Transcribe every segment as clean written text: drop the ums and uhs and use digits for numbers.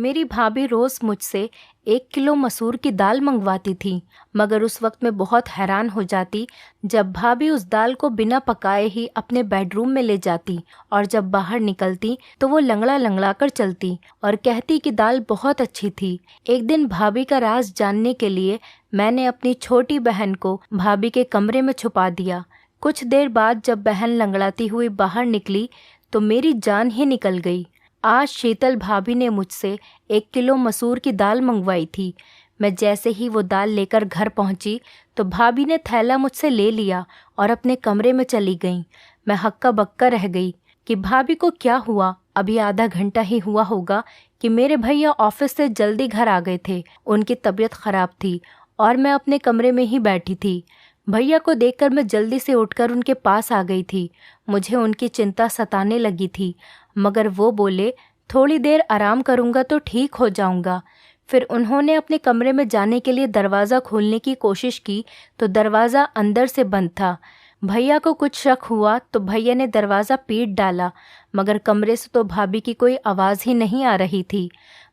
मेरी भाभी रोज़ मुझसे 1 किलो मसूर की दाल मंगवाती थी, मगर उस वक्त मैं बहुत हैरान हो जाती जब भाभी उस दाल को बिना पकाए ही अपने बेडरूम में ले जाती और जब बाहर निकलती तो वो लंगड़ा लंगड़ा कर चलती और कहती कि दाल बहुत अच्छी थी। एक दिन भाभी का राज जानने के लिए मैंने अपनी छोटी बहन को भाभी के कमरे में छुपा दिया। कुछ देर बाद जब बहन लंगड़ाती हुई बाहर निकली तो मेरी जान ही निकल गई। आज शीतल भाभी ने मुझसे 1 किलो मसूर की दाल मंगवाई थी। मैं जैसे ही वो दाल लेकर घर पहुंची तो भाभी ने थैला मुझसे ले लिया और अपने कमरे में चली गईं। मैं हक्का बक्का रह गई कि भाभी को क्या हुआ। अभी आधा घंटा ही हुआ होगा कि मेरे भैया ऑफिस से जल्दी घर आ गए थे। उनकी तबीयत खराब थी और मैं अपने कमरे में ही बैठी थी। भैया को देखकर मैं जल्दी से उठकर उनके पास आ गई थी। मुझे उनकी चिंता सताने लगी थी, मगर वो बोले थोड़ी देर आराम करूंगा तो ठीक हो जाऊंगा। फिर उन्होंने अपने कमरे में जाने के लिए दरवाज़ा खोलने की कोशिश की तो दरवाज़ा अंदर से बंद था। भैया को कुछ शक हुआ तो भैया ने दरवाज़ा पीट डाला, मगर कमरे से तो भाभी की कोई आवाज़ ही नहीं आ रही थी।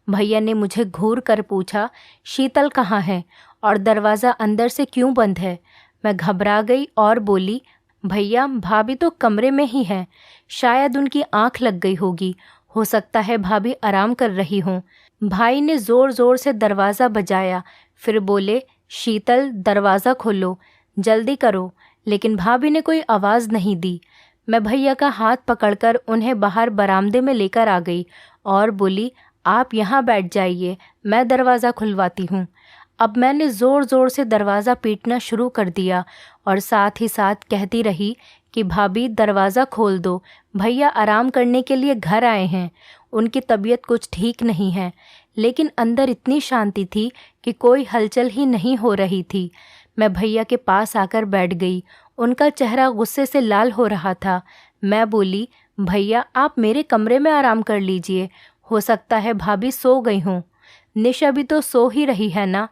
भैया ने मुझे घूर कर पूछा, शीतल कहाँ है और दरवाज़ा अंदर से क्यों बंद है? मैं घबरा गई और बोली, भैया भाभी तो कमरे में ही है, शायद उनकी आंख लग गई होगी, हो सकता है भाभी आराम कर रही हों। भाई ने ज़ोर ज़ोर से दरवाज़ा बजाया, फिर बोले, शीतल दरवाज़ा खोलो, जल्दी करो। लेकिन भाभी ने कोई आवाज़ नहीं दी। मैं भैया का हाथ पकड़कर उन्हें बाहर बरामदे में लेकर आ गई और बोली, आप यहाँ बैठ जाइए, मैं दरवाज़ा खुलवाती हूँ। अब मैंने ज़ोर ज़ोर से दरवाज़ा पीटना शुरू कर दिया और साथ ही साथ कहती रही कि भाभी दरवाज़ा खोल दो, भैया आराम करने के लिए घर आए हैं, उनकी तबीयत कुछ ठीक नहीं है। लेकिन अंदर इतनी शांति थी कि कोई हलचल ही नहीं हो रही थी। मैं भैया के पास आकर बैठ गई। उनका चेहरा गुस्से से लाल हो रहा था। मैं बोली, भैया आप मेरे कमरे में आराम कर लीजिए, हो सकता है भाभी सो गई हों। निशा भी तो सो ही रही है ना?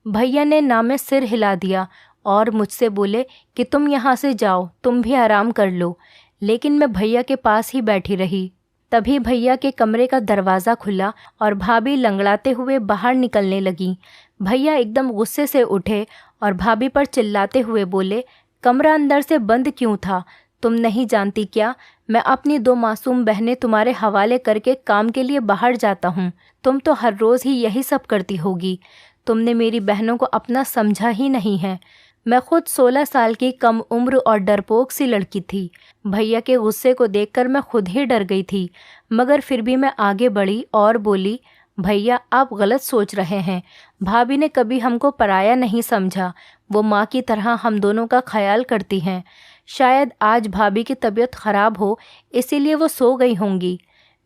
भैया ने ना में सिर हिला दिया और मुझसे बोले कि तुम यहाँ से जाओ, तुम भी आराम कर लो। लेकिन मैं भैया के पास ही बैठी रही। तभी भैया के कमरे का दरवाज़ा खुला और भाभी लंगड़ाते हुए बाहर निकलने लगी। भैया एकदम गुस्से से उठे और भाभी पर चिल्लाते हुए बोले, कमरा अंदर से बंद क्यों था? तुम नहीं जानती क्या? मैं अपनी 2 मासूम बहनें तुम्हारे हवाले करके काम के लिए बाहर जाता हूँ। तुम तो हर रोज़ ही यही सब करती होगी। तुमने मेरी बहनों को अपना समझा ही नहीं है। मैं खुद 16 साल की कम उम्र और डरपोक सी लड़की थी। भैया के गुस्से को देखकर मैं खुद ही डर गई थी, मगर फिर भी मैं आगे बढ़ी और बोली, भैया आप गलत सोच रहे हैं। भाभी ने कभी हमको पराया नहीं समझा, वो माँ की तरह हम दोनों का ख्याल करती हैं। शायद आज भाभी की तबीयत ख़राब हो, इसीलिए वो सो गई होंगी।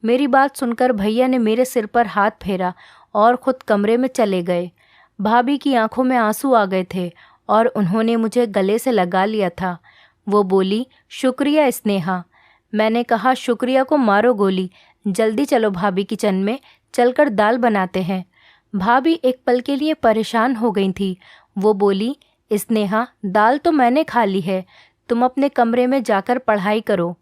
मेरी बात सुनकर भैया ने मेरे सिर पर हाथ फेरा और ख़ुद कमरे में चले गए। भाभी की आंखों में आंसू आ गए थे और उन्होंने मुझे गले से लगा लिया था। वो बोली, शुक्रिया स्नेहा। मैंने कहा, शुक्रिया को मारो गोली, जल्दी चलो भाभी किचन में, चलकर दाल बनाते हैं। भाभी एक पल के लिए परेशान हो गई थी। वो बोली, स्नेहा दाल तो मैंने खा ली है, तुम अपने कमरे में जाकर पढ़ाई करो।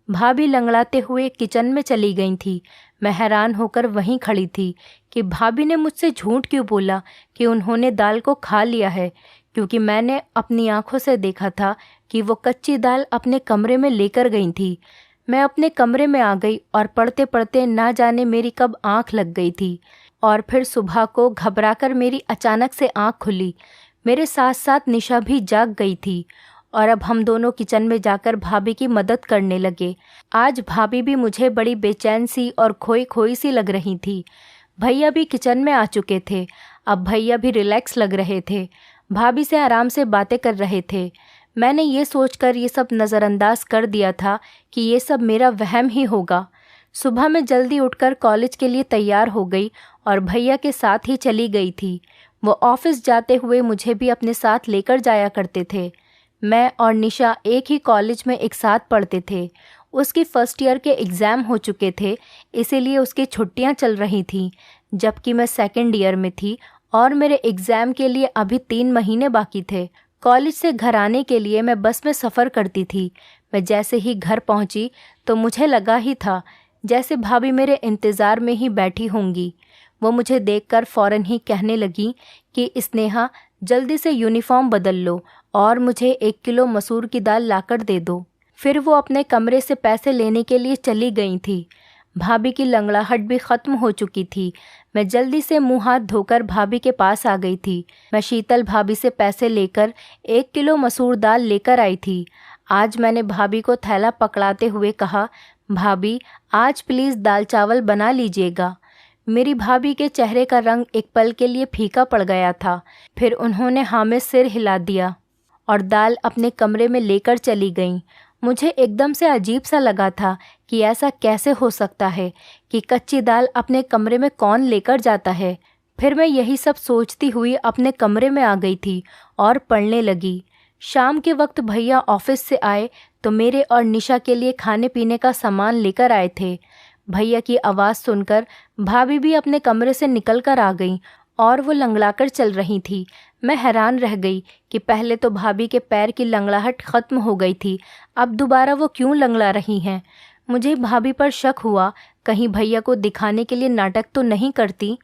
भाभी लंगड़ाते हुए किचन में चली गई थी। मैं हैरान होकर वहीं खड़ी थी कि भाभी ने मुझसे झूठ क्यों बोला कि उन्होंने दाल को खा लिया है, क्योंकि मैंने अपनी आंखों से देखा था कि वो कच्ची दाल अपने कमरे में लेकर गई थी। मैं अपने कमरे में आ गई और पढ़ते पढ़ते ना जाने मेरी कब आंख लग गई थी और फिर सुबह को घबराकर मेरी अचानक से आंख खुली। मेरे साथ साथ निशा भी जाग गई थी और अब हम दोनों किचन में जाकर भाभी की मदद करने लगे। आज भाभी भी मुझे बड़ी बेचैन सी और खोई खोई सी लग रही थी। भैया भी किचन में आ चुके थे। अब भैया भी रिलैक्स लग रहे थे, भाभी से आराम से बातें कर रहे थे। मैंने ये सोचकर ये सब नज़रअंदाज कर दिया था कि ये सब मेरा वहम ही होगा। सुबह मैं जल्दी उठकर कॉलेज के लिए तैयार हो गई और भैया के साथ ही चली गई थी। वो ऑफिस जाते हुए मुझे भी अपने साथ लेकर जाया करते थे। मैं और निशा एक ही कॉलेज में एक साथ पढ़ते थे। उसकी फर्स्ट ईयर के एग्ज़ाम हो चुके थे, इसीलिए उसकी छुट्टियां चल रही थीं, जबकि मैं सेकेंड ईयर में थी और मेरे एग्ज़ाम के लिए अभी 3 महीने बाकी थे। कॉलेज से घर आने के लिए मैं बस में सफ़र करती थी। मैं जैसे ही घर पहुंची तो मुझे लगा ही था जैसे भाभी मेरे इंतज़ार में ही बैठी होंगी। वो मुझे देखकर फ़ौरन ही कहने लगी कि स्नेहा, जल्दी से यूनिफॉर्म बदल लो और मुझे 1 किलो मसूर की दाल लाकर दे दो। फिर वो अपने कमरे से पैसे लेने के लिए चली गई थी। भाभी की लंगड़ाहट भी ख़त्म हो चुकी थी। मैं जल्दी से मुंह हाथ धोकर भाभी के पास आ गई थी। मैं शीतल भाभी से पैसे लेकर 1 किलो मसूर दाल लेकर आई थी। आज मैंने भाभी को थैला पकड़ाते हुए कहा, भाभी आज प्लीज़ दाल चावल बना लीजिएगा। मेरी भाभी के चेहरे का रंग एक पल के लिए फीका पड़ गया था। फिर उन्होंने हाँ में सिर हिला दिया और दाल अपने कमरे में लेकर चली गईं। मुझे एकदम से अजीब सा लगा था कि ऐसा कैसे हो सकता है कि कच्ची दाल अपने कमरे में कौन लेकर जाता है। फिर मैं यही सब सोचती हुई अपने कमरे में आ गई थी और पढ़ने लगी। शाम के वक्त भैया ऑफिस से आए तो मेरे और निशा के लिए खाने पीने का सामान लेकर आए थे। भैया की आवाज़ सुनकर भाभी भी अपने कमरे से निकल कर आ गई और वो लंगड़ाकर चल रही थी। मैं हैरान रह गई कि पहले तो भाभी के पैर की लंगड़ाहट ख़त्म हो गई थी, अब दोबारा वो क्यों लंगड़ा रही हैं। मुझे भाभी पर शक हुआ, कहीं भैया को दिखाने के लिए नाटक तो नहीं करती।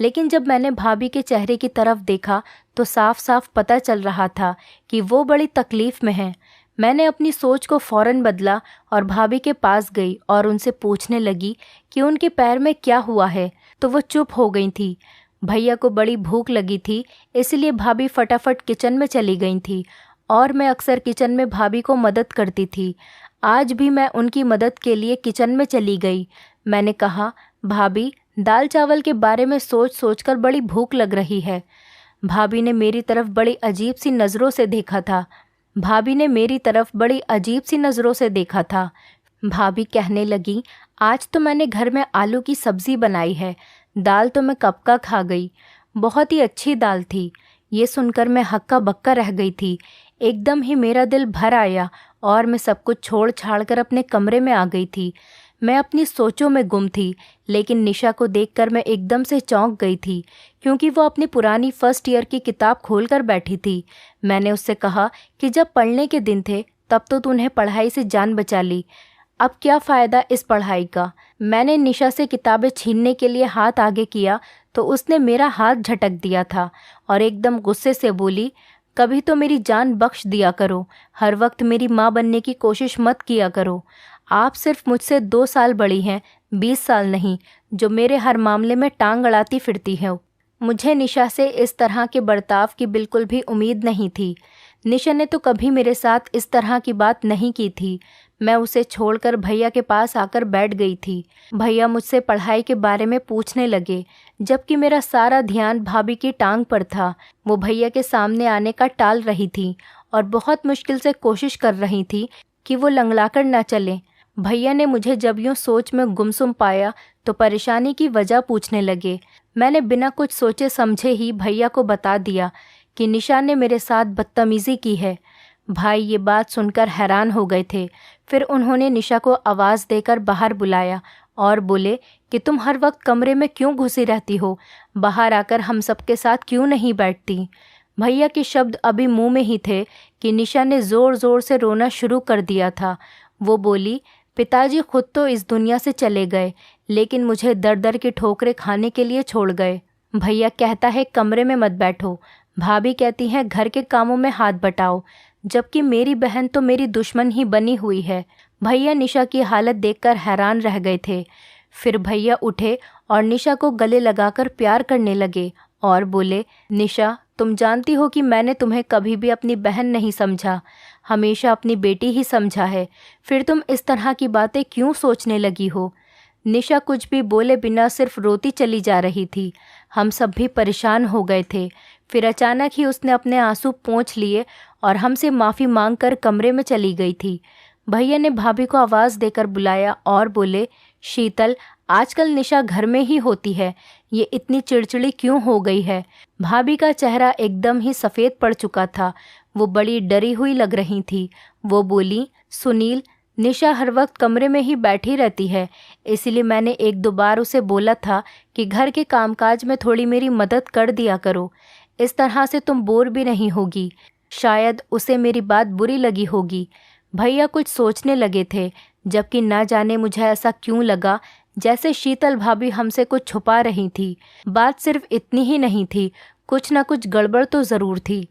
लेकिन जब मैंने भाभी के चेहरे की तरफ देखा तो साफ साफ पता चल रहा था कि वो बड़ी तकलीफ़ में हैं। मैंने अपनी सोच को फ़ौरन बदला और भाभी के पास गई और उनसे पूछने लगी कि उनके पैर में क्या हुआ है, तो वो चुप हो गई थी। भैया को बड़ी भूख लगी थी, इसलिए भाभी फटाफट किचन में चली गई थी और मैं अक्सर किचन में भाभी को मदद करती थी। आज भी मैं उनकी मदद के लिए किचन में चली गई। मैंने कहा, भाभी दाल चावल के बारे में सोच सोचकर बड़ी भूख लग रही है। भाभी ने मेरी तरफ बड़ी अजीब सी नज़रों से देखा था। भाभी कहने लगी, आज तो मैंने घर में आलू की सब्ज़ी बनाई है, दाल तो मैं कब का खा गई, बहुत ही अच्छी दाल थी। ये सुनकर मैं हक्का बक्का रह गई थी। एकदम ही मेरा दिल भर आया और मैं सब कुछ छोड़ छाड़ कर अपने कमरे में आ गई थी। मैं अपनी सोचों में गुम थी, लेकिन निशा को देखकर मैं एकदम से चौंक गई थी, क्योंकि वो अपनी पुरानी फर्स्ट ईयर की किताब खोलकर बैठी थी। मैंने उससे कहा कि जब पढ़ने के दिन थे तब तो तूने पढ़ाई से जान बचा ली, अब क्या फ़ायदा इस पढ़ाई का। मैंने निशा से किताबें छीनने के लिए हाथ आगे किया तो उसने मेरा हाथ झटक दिया था और एकदम गुस्से से बोली, कभी तो मेरी जान बख्श दिया करो, हर वक्त मेरी माँ बनने की कोशिश मत किया करो। आप सिर्फ मुझसे 2 साल बड़ी हैं, 20 साल नहीं, जो मेरे हर मामले में टांग अड़ाती फिरती है। मुझे निशा से इस तरह के बर्ताव की बिल्कुल भी उम्मीद नहीं थी। निशा ने तो कभी मेरे साथ इस तरह की बात नहीं की थी। मैं उसे छोड़कर भैया के पास आकर बैठ गई थी। भैया मुझसे पढ़ाई के बारे में पूछने लगे, जबकि मेरा सारा ध्यान भाभी की टांग पर था। वो भैया के सामने आने का टाल रही थी और बहुत मुश्किल से कोशिश कर रही थी कि वो लंगड़ाकर न चले। भैया ने मुझे जब यूँ सोच में गुमसुम पाया तो परेशानी की वजह पूछने लगे। मैंने बिना कुछ सोचे समझे ही भैया को बता दिया कि निशा ने मेरे साथ बदतमीज़ी की है। भाई ये बात सुनकर हैरान हो गए थे। फिर उन्होंने निशा को आवाज़ देकर बाहर बुलाया और बोले कि तुम हर वक्त कमरे में क्यों घुसी रहती हो, बाहर आकर हम सबके साथ क्यों नहीं बैठती। भैया के शब्द अभी मुंह में ही थे कि निशा ने ज़ोर ज़ोर से रोना शुरू कर दिया था। वो बोली, पिताजी खुद तो इस दुनिया से चले गए, लेकिन मुझे दर दर की ठोकरें खाने के लिए छोड़ गए। भैया कहता है कमरे में मत बैठो, भाभी कहती हैं घर के कामों में हाथ बटाओ, जबकि मेरी बहन तो मेरी दुश्मन ही बनी हुई है। भैया निशा की हालत देखकर हैरान रह गए थे। फिर भैया उठे और निशा को गले लगाकर प्यार करने लगे और बोले, निशा तुम जानती हो कि मैंने तुम्हें कभी भी अपनी बहन नहीं समझा, हमेशा अपनी बेटी ही समझा है, फिर तुम इस तरह की बातें क्यों सोचने लगी हो। निशा कुछ भी बोले बिना सिर्फ रोती चली जा रही थी। हम सब भी परेशान हो गए थे। फिर अचानक ही उसने अपने आंसू पोंछ लिए और हमसे माफ़ी मांगकर कमरे में चली गई थी। भैया ने भाभी को आवाज़ देकर बुलाया और बोले, शीतल आजकल निशा घर में ही होती है, ये इतनी चिड़चिड़ी क्यों हो गई है। भाभी का चेहरा एकदम ही सफ़ेद पड़ चुका था, वो बड़ी डरी हुई लग रही थी। वो बोली, सुनील निशा हर वक्त कमरे में ही बैठी रहती है, इसलिए मैंने 1-2 बार उसे बोला था कि घर के कामकाज में थोड़ी मेरी मदद कर दिया करो, इस तरह से तुम बोर भी नहीं होगी। शायद उसे मेरी बात बुरी लगी होगी। भैया कुछ सोचने लगे थे। जबकि ना जाने मुझे ऐसा क्यों लगा जैसे शीतल भाभी हमसे कुछ छुपा रही थी। बात सिर्फ इतनी ही नहीं थी, कुछ ना कुछ गड़बड़ तो ज़रूर थी।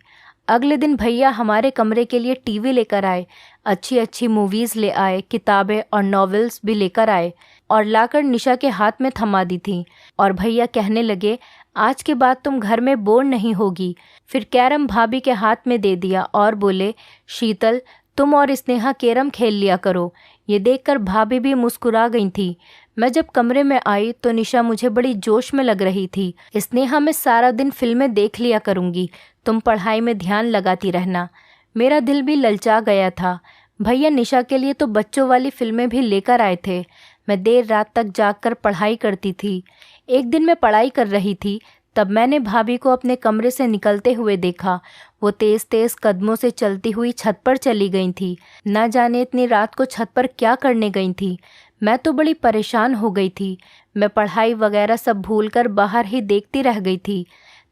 अगले दिन भैया हमारे कमरे के लिए टीवी लेकर आए, अच्छी अच्छी मूवीज़ ले आए, किताबें और नॉवेल्स भी लेकर आए और लाकर निशा के हाथ में थमा दी थी। और भैया कहने लगे, आज के बाद तुम घर में बोर नहीं होगी। फिर कैरम भाभी के हाथ में दे दिया और बोले, शीतल तुम और स्नेहा कैरम खेल लिया करो। ये देखकर भाभी भी मुस्कुरा गई थी। मैं जब कमरे में आई तो निशा मुझे बड़ी जोश में लग रही थी। स्नेहा, मैं सारा दिन फिल्में देख लिया करूँगी, तुम पढ़ाई में ध्यान लगाती रहना। मेरा दिल भी ललचा गया था। भैया निशा के लिए तो बच्चों वाली फिल्में भी लेकर आए थे। मैं देर रात तक जागकर पढ़ाई करती थी। एक दिन मैं पढ़ाई कर रही थी, तब मैंने भाभी को अपने कमरे से निकलते हुए देखा। वो तेज़ तेज़ कदमों से चलती हुई छत पर चली गई थी। ना जाने इतनी रात को छत पर क्या करने गई थी। मैं तो बड़ी परेशान हो गई थी। मैं पढ़ाई वगैरह सब भूलकर बाहर ही देखती रह गई थी।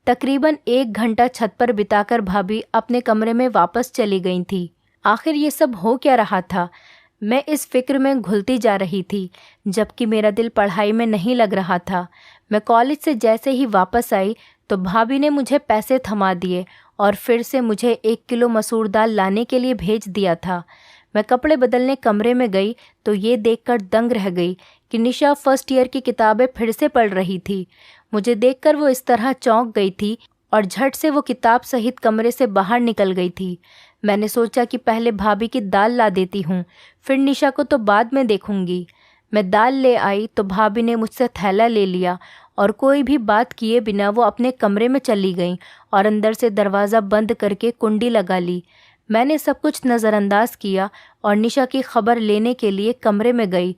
तकरीबन 1 घंटा छत पर बिताकर भाभी अपने कमरे में वापस चली गई थी। आखिर ये सब हो क्या रहा था? मैं इस फिक्र में घुलती जा रही थी, जबकि मेरा दिल पढ़ाई में नहीं लग रहा था। मैं कॉलेज से जैसे ही वापस आई तो भाभी ने मुझे पैसे थमा दिए और फिर से मुझे 1 किलो मसूर दाल लाने के लिए भेज दिया था। मैं कपड़े बदलने कमरे में गई तो ये देखकर दंग रह गई कि निशा फर्स्ट ईयर की किताबें फिर से पढ़ रही थी। मुझे देखकर वो इस तरह चौंक गई थी और झट से वो किताब सहित कमरे से बाहर निकल गई थी। मैंने सोचा कि पहले भाभी की दाल ला देती हूँ, फिर निशा को तो बाद में देखूंगी। मैं दाल ले आई तो भाभी ने मुझसे थैला ले लिया और कोई भी बात किए बिना वो अपने कमरे में चली गई और अंदर से दरवाज़ा बंद करके कुंडी लगा ली। मैंने सब कुछ नज़रअंदाज किया और निशा की खबर लेने के लिए कमरे में गई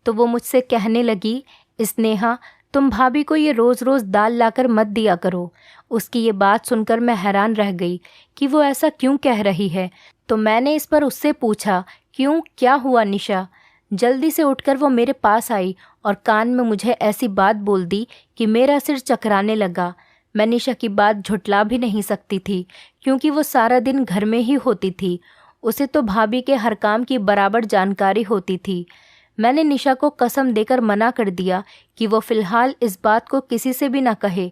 तो वो मुझसे कहने लगी, स्नेहा तुम भाभी को ये रोज़ रोज़ दाल लाकर मत दिया करो। उसकी ये बात सुनकर मैं हैरान रह गई कि वो ऐसा क्यों कह रही है। तो मैंने इस पर उससे पूछा, क्यों, क्या हुआ निशा? जल्दी से उठकर वो मेरे पास आई और कान में मुझे ऐसी बात बोल दी कि मेरा सिर चकराने लगा। मैं निशा की बात झुठला भी नहीं सकती थी, क्योंकि वो सारा दिन घर में ही होती थी। उसे तो भाभी के हर काम की बराबर जानकारी होती थी। मैंने निशा को कसम देकर मना कर दिया कि वो फ़िलहाल इस बात को किसी से भी ना कहे।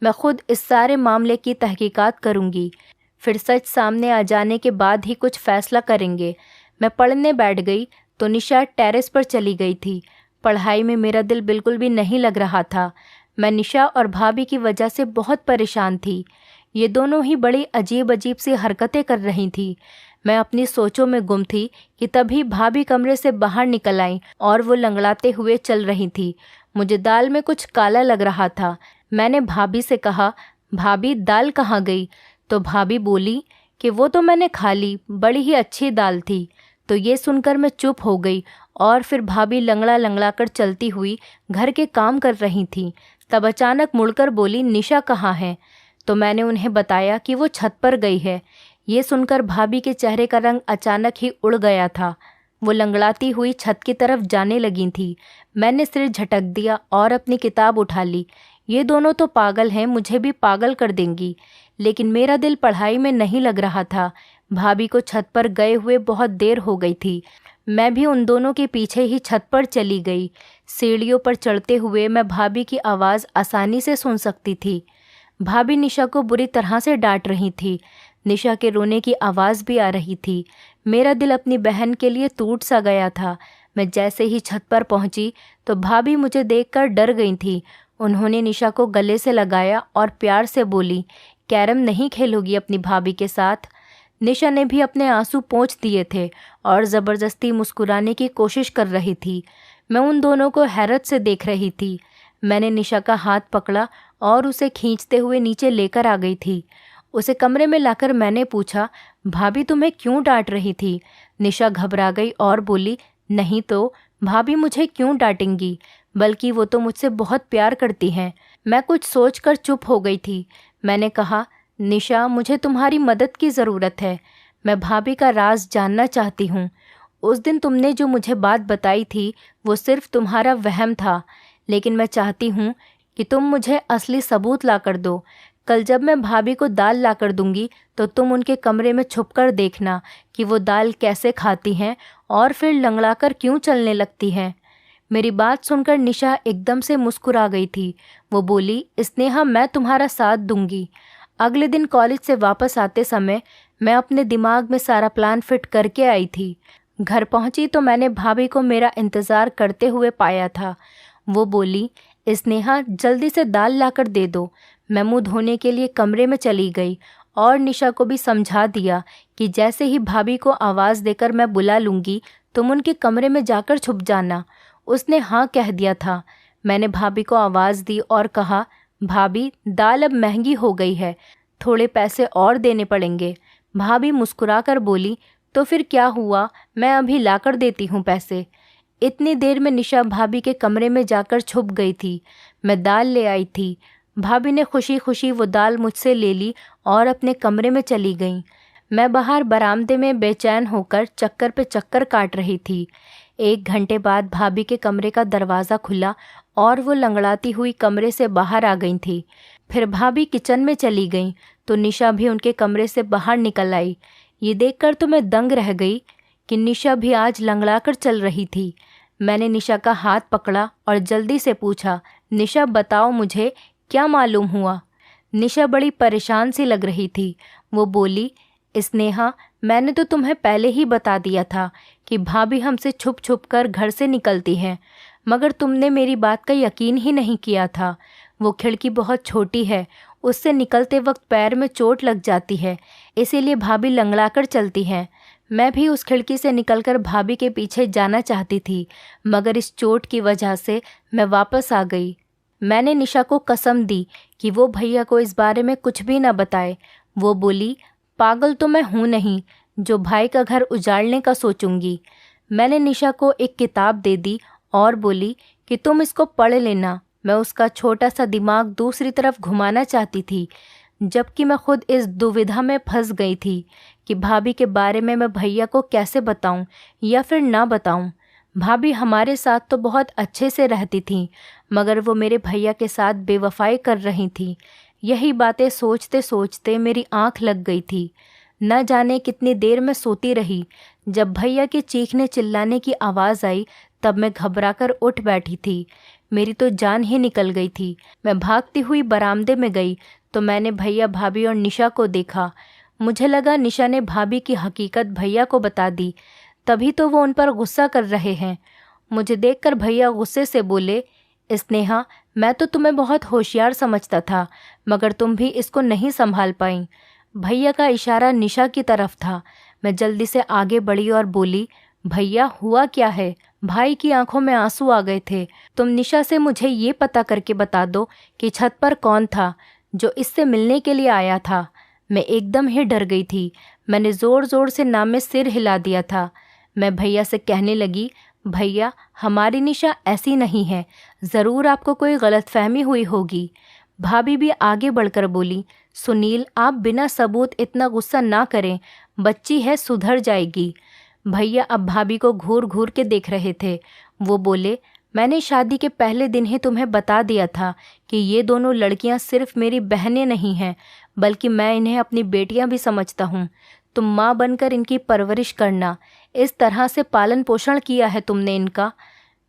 मैं खुद इस सारे मामले की तहकीकात करूँगी, फिर सच सामने आ जाने के बाद ही कुछ फ़ैसला करेंगे। मैं पढ़ने बैठ गई तो निशा टेरेस पर चली गई थी। पढ़ाई में मेरा दिल बिल्कुल भी नहीं लग रहा था। मैं निशा और भाभी की वजह से बहुत परेशान थी। ये दोनों ही बड़ी अजीब अजीब सी हरकतें कर रही थी। मैं अपनी सोचों में गुम थी कि तभी भाभी कमरे से बाहर निकल आई और वो लंगड़ाते हुए चल रही थी। मुझे दाल में कुछ काला लग रहा था। मैंने भाभी से कहा, भाभी दाल कहाँ गई? तो भाभी बोली कि वो तो मैंने खा ली, बड़ी ही अच्छी दाल थी। तो ये सुनकर मैं चुप हो गई और फिर भाभी लंगड़ा लंगड़ा कर चलती हुई घर के काम कर रही थी। तब अचानक मुड़कर बोली, निशा कहाँ है? तो मैंने उन्हें बताया कि वो छत पर गई है। ये सुनकर भाभी के चेहरे का रंग अचानक ही उड़ गया था। वो लंगड़ाती हुई छत की तरफ जाने लगी थी। मैंने सिर झटक दिया और अपनी किताब उठा ली। ये दोनों तो पागल हैं, मुझे भी पागल कर देंगी। लेकिन मेरा दिल पढ़ाई में नहीं लग रहा था। भाभी को छत पर गए हुए बहुत देर हो गई थी। मैं भी उन दोनों के पीछे ही छत पर चली गई। सीढ़ियों पर चढ़ते हुए मैं भाभी की आवाज़ आसानी से सुन सकती थी। भाभी निशा को बुरी तरह से डांट रही थी। निशा के रोने की आवाज़ भी आ रही थी। मेरा दिल अपनी बहन के लिए टूट सा गया था। मैं जैसे ही छत पर पहुंची तो भाभी मुझे देखकर डर गई थी। उन्होंने निशा को गले से लगाया और प्यार से बोली, कैरम नहीं खेलोगी अपनी भाभी के साथ? निशा ने भी अपने आंसू पोंछ दिए थे और ज़बरदस्ती मुस्कुराने की कोशिश कर रही थी। मैं उन दोनों को हैरत से देख रही थी। मैंने निशा का हाथ पकड़ा और उसे खींचते हुए नीचे लेकर आ गई थी। उसे कमरे में लाकर मैंने पूछा, भाभी तुम्हें क्यों डांट रही थी? निशा घबरा गई और बोली, नहीं तो भाभी मुझे क्यों डांटेंगी, बल्कि वो तो मुझसे बहुत प्यार करती हैं। मैं कुछ सोचकर चुप हो गई थी। मैंने कहा, निशा मुझे तुम्हारी मदद की ज़रूरत है। मैं भाभी का राज जानना चाहती हूँ। उस दिन तुमने जो मुझे बात बताई थी वो सिर्फ तुम्हारा वहम था, लेकिन मैं चाहती हूँ कि तुम मुझे असली सबूत ला कर दो। कल जब मैं भाभी को दाल लाकर दूंगी तो तुम उनके कमरे में छुपकर देखना कि वो दाल कैसे खाती हैं और फिर लंगड़ाकर क्यों चलने लगती हैं। मेरी बात सुनकर निशा एकदम से मुस्कुरा गई थी। वो बोली, स्नेहा, मैं तुम्हारा साथ दूंगी। अगले दिन कॉलेज से वापस आते समय मैं अपने दिमाग में सारा प्लान फिट करके आई थी। घर पहुंची तो मैंने भाभी को मेरा इंतज़ार करते हुए पाया था। वो बोली, स्नेहा, जल्दी से दाल लाकर दे दो। मैं मुंह धोने के लिए कमरे में चली गई और निशा को भी समझा दिया कि जैसे ही भाभी को आवाज़ देकर मैं बुला लूँगी तुम उनके कमरे में जाकर छुप जाना। उसने हाँ कह दिया था। मैंने भाभी को आवाज़ दी और कहा, भाभी, दाल अब महंगी हो गई है, थोड़े पैसे और देने पड़ेंगे। भाभी मुस्कुराकर बोली, तो फिर क्या हुआ, मैं अभी लाकर देती हूँ पैसे। इतनी देर में निशा भाभी के कमरे में जाकर छुप गई थी। मैं दाल ले आई थी। भाभी ने खुशी खुशी वो दाल मुझसे ले ली और अपने कमरे में चली गई। मैं बाहर बरामदे में बेचैन होकर चक्कर पे चक्कर काट रही थी। 1 घंटे बाद भाभी के कमरे का दरवाज़ा खुला और वो लंगड़ाती हुई कमरे से बाहर आ गई थी। फिर भाभी किचन में चली गई तो निशा भी उनके कमरे से बाहर निकल आई। ये देखकर तो मैं दंग रह गई कि निशा भी आज लंगड़ाकर चल रही थी। मैंने निशा का हाथ पकड़ा और जल्दी से पूछा, निशा, बताओ मुझे क्या मालूम हुआ। निशा बड़ी परेशान सी लग रही थी। वो बोली, स्नेहा, मैंने तो तुम्हें पहले ही बता दिया था कि भाभी हमसे छुप छुप कर घर से निकलती हैं, मगर तुमने मेरी बात का यकीन ही नहीं किया था। वो खिड़की बहुत छोटी है, उससे निकलते वक्त पैर में चोट लग जाती है, इसीलिए भाभी लंगड़ाकर चलती हैं। मैं भी उस खिड़की से निकलकर भाभी के पीछे जाना चाहती थी, मगर इस चोट की वजह से मैं वापस आ गई। मैंने निशा को कसम दी कि वो भैया को इस बारे में कुछ भी न बताए। वो बोली, पागल तो मैं हूँ नहीं जो भाई का घर उजाड़ने का सोचूंगी। मैंने निशा को एक किताब दे दी और बोली कि तुम इसको पढ़ लेना। मैं उसका छोटा सा दिमाग दूसरी तरफ घुमाना चाहती थी, जबकि मैं खुद इस दुविधा में फंस गई थी कि भाभी के बारे में मैं भैया को कैसे बताऊं या फिर ना बताऊं। भाभी हमारे साथ तो बहुत अच्छे से रहती थी, मगर वो मेरे भैया के साथ बेवफाई कर रही थी। यही बातें सोचते सोचते मेरी आंख लग गई थी। न जाने कितनी देर मैं सोती रही। जब भैया के चीखने चिल्लाने की आवाज़ आई तब मैं घबराकर उठ बैठी थी। मेरी तो जान ही निकल गई थी। मैं भागती हुई बरामदे में गई तो मैंने भैया, भाभी और निशा को देखा। मुझे लगा निशा ने भाभी की हकीकत भैया को बता दी, तभी तो वो उन पर गुस्सा कर रहे हैं। मुझे देखकर भैया गुस्से से बोले, स्नेहा, मैं तो तुम्हें बहुत होशियार समझता था, मगर तुम भी इसको नहीं संभाल पाई। भैया का इशारा निशा की तरफ था। मैं जल्दी से आगे बढ़ी और बोली, भैया, हुआ क्या है। भाई की आंखों में आंसू आ गए थे। तुम निशा से मुझे ये पता करके बता दो कि छत पर कौन था जो इससे मिलने के लिए आया था। मैं एकदम ही डर गई थी। मैंने ज़ोर ज़ोर से नाम में सिर हिला दिया था। मैं भैया से कहने लगी, भैया, हमारी निशा ऐसी नहीं है, ज़रूर आपको कोई गलतफहमी हुई होगी। भाभी भी आगे बढ़कर बोली, सुनील, आप बिना सबूत इतना गुस्सा ना करें, बच्ची है, सुधर जाएगी। भैया अब भाभी को घूर घूर के देख रहे थे। वो बोले, मैंने शादी के पहले दिन ही तुम्हें बता दिया था कि ये दोनों लड़कियां सिर्फ मेरी बहनें नहीं हैं, बल्कि मैं इन्हें अपनी बेटियां भी समझता हूँ। तुम माँ बनकर इनकी परवरिश करना। इस तरह से पालन पोषण किया है तुमने इनका।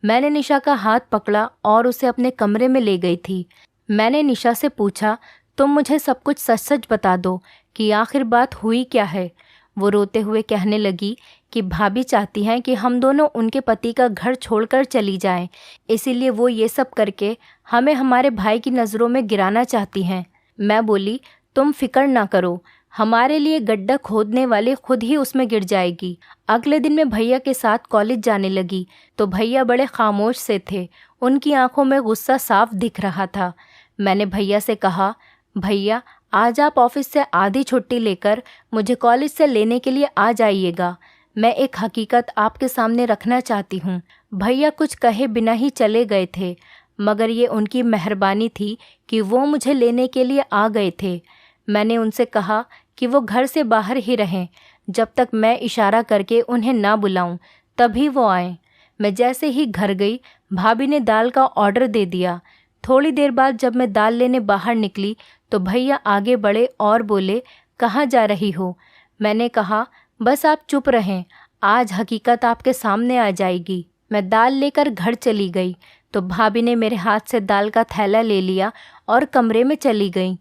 मैंने निशा का हाथ पकड़ा और उसे अपने कमरे में ले गई थी। मैंने निशा से पूछा, तुम मुझे सब कुछ सच सच बता दो कि आखिर बात हुई क्या है। वो रोते हुए कहने लगी कि भाभी चाहती हैं कि हम दोनों उनके पति का घर छोड़कर चली जाएं, इसीलिए वो ये सब करके हमें हमारे भाई की नज़रों में गिराना चाहती हैं। मैं बोली, तुम फिक्र ना करो, हमारे लिए गड्ढा खोदने वाले खुद ही उसमें गिर जाएगी। अगले दिन मैं भैया के साथ कॉलेज जाने लगी तो भैया बड़े खामोश से थे। उनकी आंखों में गुस्सा साफ दिख रहा था। मैंने भैया से कहा, भैया, आज आप ऑफिस से आधी छुट्टी लेकर मुझे कॉलेज से लेने के लिए आ जाइएगा। मैं एक हकीकत आपके सामने रखना चाहती हूँ। भैया कुछ कहे बिना ही चले गए थे, मगर ये उनकी मेहरबानी थी कि वो मुझे लेने के लिए आ गए थे। मैंने उनसे कहा कि वो घर से बाहर ही रहें जब तक मैं इशारा करके उन्हें ना बुलाऊं, तभी वो आए। मैं जैसे ही घर गई, भाभी ने दाल का ऑर्डर दे दिया। थोड़ी देर बाद जब मैं दाल लेने बाहर निकली तो भैया आगे बढ़े और बोले, कहाँ जा रही हो? मैंने कहा, बस आप चुप रहें, आज हकीकत आपके सामने आ जाएगी। मैं दाल लेकर घर चली गई तो भाभी ने मेरे हाथ से दाल का थैला ले लिया और कमरे में चली गई।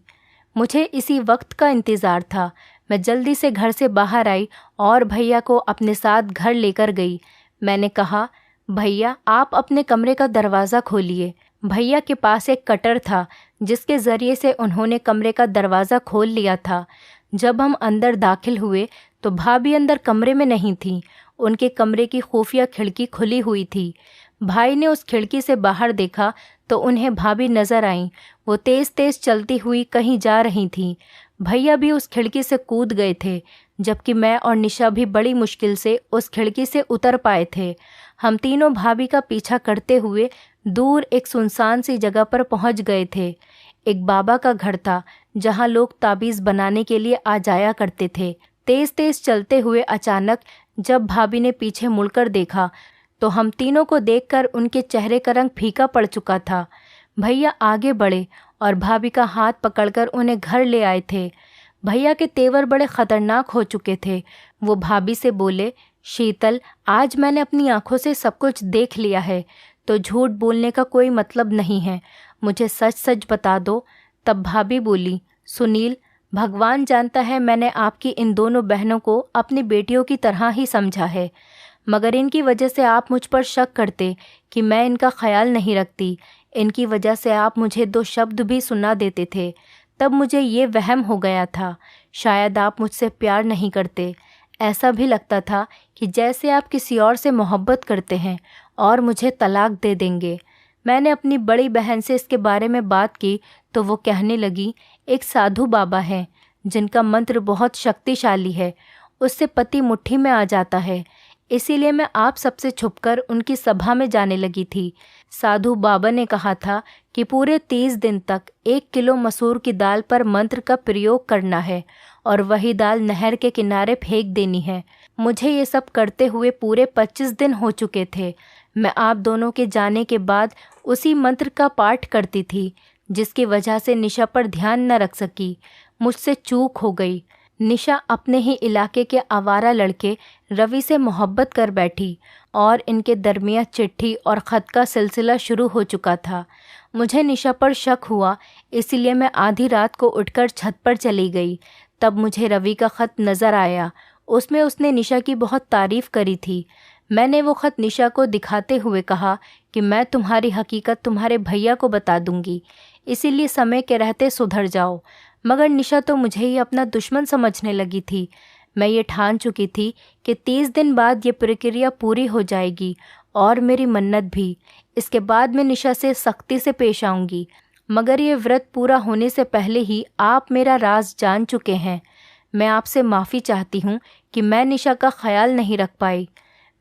मुझे इसी वक्त का इंतज़ार था। मैं जल्दी से घर से बाहर आई और भैया को अपने साथ घर लेकर गई। मैंने कहा, भैया आप अपने कमरे का दरवाज़ा खोलिए। भैया के पास एक कटर था जिसके ज़रिए से उन्होंने कमरे का दरवाज़ा खोल लिया था। जब हम अंदर दाखिल हुए तो भाभी अंदर कमरे में नहीं थी। उनके कमरे की खुफिया खिड़की खुली हुई थी। भाई ने उस खिड़की से बाहर देखा तो उन्हें भाभी नज़र आईं। वो तेज़ तेज़ चलती हुई कहीं जा रही थीं। भैया भी उस खिड़की से कूद गए थे, जबकि मैं और निशा भी बड़ी मुश्किल से उस खिड़की से उतर पाए थे। हम तीनों भाभी का पीछा करते हुए दूर एक सुनसान सी जगह पर पहुंच गए थे। एक बाबा का घर था जहां लोग ताबीज़ बनाने के लिए आ जाया करते थे। तेज़ तेज़ चलते हुए अचानक जब भाभी ने पीछे मुड़कर देखा तो हम तीनों को देखकर उनके चेहरे का रंग फीका पड़ चुका था। भैया आगे बढ़े और भाभी का हाथ पकड़कर उन्हें घर ले आए थे। भैया के तेवर बड़े ख़तरनाक हो चुके थे। वो भाभी से बोले, शीतल, आज मैंने अपनी आंखों से सब कुछ देख लिया है, तो झूठ बोलने का कोई मतलब नहीं है, मुझे सच सच बता दो। तब भाभी बोली, सुनील, भगवान जानता है मैंने आपकी इन दोनों बहनों को अपनी बेटियों की तरह ही समझा है, मगर इनकी वजह से आप मुझ पर शक करते कि मैं इनका ख्याल नहीं रखती। इनकी वजह से आप मुझे 2 शब्द भी सुना देते थे। तब मुझे ये वहम हो गया था, शायद आप मुझसे प्यार नहीं करते। ऐसा भी लगता था कि जैसे आप किसी और से मोहब्बत करते हैं और मुझे तलाक दे देंगे। मैंने अपनी बड़ी बहन से इसके बारे में बात की तो वो कहने लगी, एक साधु बाबा है जिनका मंत्र बहुत शक्तिशाली है, उससे पति मुट्ठी में आ जाता है, इसीलिए मैं आप सबसे छुपकर उनकी सभा में जाने लगी थी। साधु बाबा ने कहा था कि पूरे 30 दिन तक 1 किलो मसूर की दाल पर मंत्र का प्रयोग करना है और वही दाल नहर के किनारे फेंक देनी है। मुझे ये सब करते हुए पूरे 25 दिन हो चुके थे। मैं आप दोनों के जाने के बाद उसी मंत्र का पाठ करती थी, जिसकी वजह से निशा पर ध्यान न रख सकी। मुझसे चूक हो गई। निशा अपने ही इलाके के आवारा लड़के रवि से मोहब्बत कर बैठी और इनके दरमियान चिट्ठी और ख़त का सिलसिला शुरू हो चुका था। मुझे निशा पर शक हुआ, इसीलिए मैं आधी रात को उठकर छत पर चली गई। तब मुझे रवि का ख़त नज़र आया। उसमें उसने निशा की बहुत तारीफ़ करी थी। मैंने वो ख़त निशा को दिखाते हुए कहा कि मैं तुम्हारी हकीकत तुम्हारे भैया को बता दूंगी, इसीलिए समय के रहते सुधर जाओ। मगर निशा तो मुझे ही अपना दुश्मन समझने लगी थी। मैं ये ठान चुकी थी कि 30 दिन बाद ये प्रक्रिया पूरी हो जाएगी और मेरी मन्नत भी। इसके बाद मैं निशा से सख्ती से पेश आऊँगी, मगर ये व्रत पूरा होने से पहले ही आप मेरा राज जान चुके हैं। मैं आपसे माफ़ी चाहती हूँ कि मैं निशा का ख्याल नहीं रख पाई।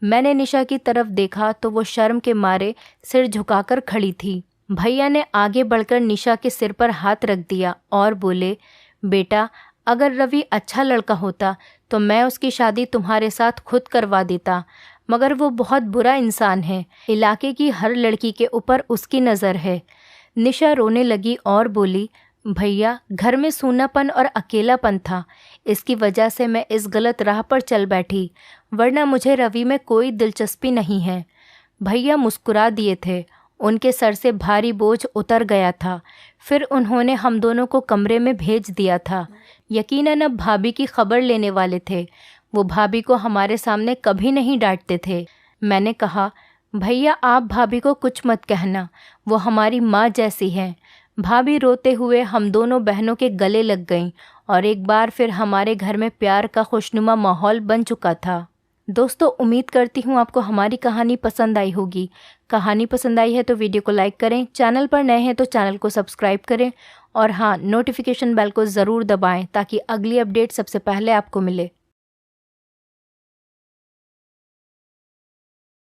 मैंने निशा की तरफ देखा तो वो शर्म के मारे सिर झुकाकर खड़ी थी। भैया ने आगे बढ़कर निशा के सिर पर हाथ रख दिया और बोले, बेटा, अगर रवि अच्छा लड़का होता तो मैं उसकी शादी तुम्हारे साथ खुद करवा देता, मगर वो बहुत बुरा इंसान है। इलाके की हर लड़की के ऊपर उसकी नज़र है। निशा रोने लगी और बोली, भैया, घर में सूनापन और अकेलापन था, इसकी वजह से मैं इस गलत राह पर चल बैठी, वरना मुझे रवि में कोई दिलचस्पी नहीं है। भैया मुस्कुरा दिए थे। उनके सर से भारी बोझ उतर गया था। फिर उन्होंने हम दोनों को कमरे में भेज दिया था। यकीनन अब भाभी की खबर लेने वाले थे। वो भाभी को हमारे सामने कभी नहीं डांटते थे। मैंने कहा, भैया आप भाभी को कुछ मत कहना, वो हमारी माँ जैसी है। भाभी रोते हुए हम दोनों बहनों के गले लग गईं और एक बार फिर हमारे घर में प्यार का खुशनुमा माहौल बन चुका था। दोस्तों, उम्मीद करती हूँ आपको हमारी कहानी पसंद आई होगी। कहानी पसंद आई है तो वीडियो को लाइक करें, चैनल पर नए हैं तो चैनल को सब्सक्राइब करें और हाँ, नोटिफिकेशन बेल को ज़रूर दबाएं ताकि अगली अपडेट सबसे पहले आपको मिले।